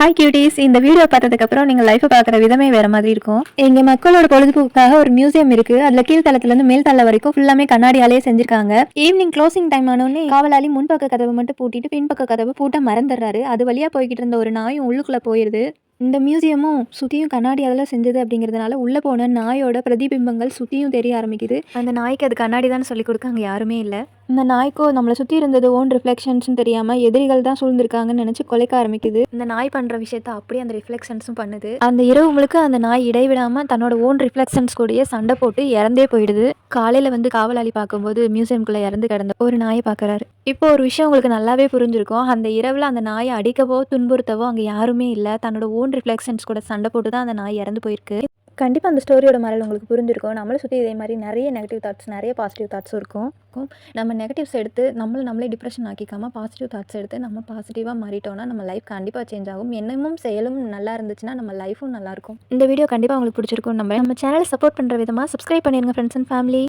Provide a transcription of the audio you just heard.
Hi cuties, இந்த video பார்த்ததுக்கப்புறம் நீங்கள் லைஃப்பை பார்க்குற விதமே வேறு மாதிரி இருக்கும். எங்கள் மக்களோட பொழுதுபோக்குக்காக ஒரு மியூசியம் இருக்குது. அதில் கீழ்த்தளத்துலேருந்து மேல் தளம் வரைக்கும் ஃபுல்லாமே கண்ணாடியாலே செஞ்சுருக்காங்க. ஈவினிங் க்ளோசிங் டைம் ஆனோடனே காவலாளி முன்பக்க கதவை மட்டும் பூட்டிட்டு பின்பக்க கதவை பூட்ட மறந்துடுறாரு. அது வழியாக போய்கிட்டு இருந்த ஒரு நாயும் உள்ளுக்குள்ளே போயிடுது. இந்த மியூசியமும் சுற்றியும் கண்ணாடியால் செஞ்சது அப்படிங்கிறதுனால உள்ளே போன நாயோட பிரதிபிம்பங்கள் சுற்றியும் தெரிய ஆரம்பிக்குது. அந்த நாய்க்கு அது கண்ணாடி தான் சொல்லி கொடுக்க அங்கே யாருமே இல்லை. இந்த நாய்க்கோ நம்மளை சுற்றி இருந்தது ஓன் ரிஃப்ளெக்ஷன்ஸ்னு தெரியாமல் எதிரிகள் தான் சூழ்ந்திருக்காங்கன்னு நினச்சி கொலைக்க ஆரம்பிக்குது. இந்த நாய் பண்ணுற விஷயத்த அப்படியே அந்த ரிஃப்ளெக்ஷன்ஸும் பண்ணுது. அந்த இரவு முழுக்க அந்த நாய் இடைவிடாமல் தன்னோட ஓன் ரிஃப்ளெக்ஷன்ஸ் கூடயே சண்டை போட்டு இறந்தே போயிடுது. காலையில் வந்து காவலாளி பார்க்கும்போது மியூசியம்குள்ளே இறந்து கிடந்த ஒரு நாயை பார்க்குறாரு. இப்போ ஒரு விஷயம் உங்களுக்கு நல்லாவே புரிஞ்சிருக்கும். அந்த இரவில் அந்த நாயை அடிக்கவோ துன்புறுத்தவோ அங்கே யாருமே இல்லை. தன்னோட ஓன் ரிஃப்ளெக்ஷன்ஸ் கூட சண்டை போட்டு தான் அந்த நாய் இறந்து போயிருக்கு. கண்டிப்பாக அந்த ஸ்டோரியோட மரல் உங்களுக்கு புரிஞ்சிருக்கும். நம்மளை சுற்றி இதே மாதிரி நிறைய நெகட்டிவ் தாட்ஸ், நிறைய பாசிட்டிவ் தாட்ஸும் இருக்கும். நம்ம நெகட்டிவ்ஸ் எடுத்து நம்மளே டிப்ரெஷன் ஆக்கிக்காமல் பாசிட்டிவ் தாட்ஸ் எடுத்து நம்ம பாசிட்டிவாக மாறிட்டோம்னா நம்ம லைஃப் கண்டிப்பாக சேஞ்ச் ஆகும். எண்ணமும் செயலும் நல்லா இருந்துச்சுன்னா நம்ம லைஃபும் நல்லாயிருக்கும். இந்த வீடியோ கண்டிப்பாக உங்களுக்கு பிடிச்சிருக்கும். நம்ம சேனலை சப்போர்ட் பண்ணுற விதமாக சப்ஸ்கிரைப் பண்ணிடுங்க ஃப்ரெண்ட்ஸ் அண்ட் ஃபேமிலி.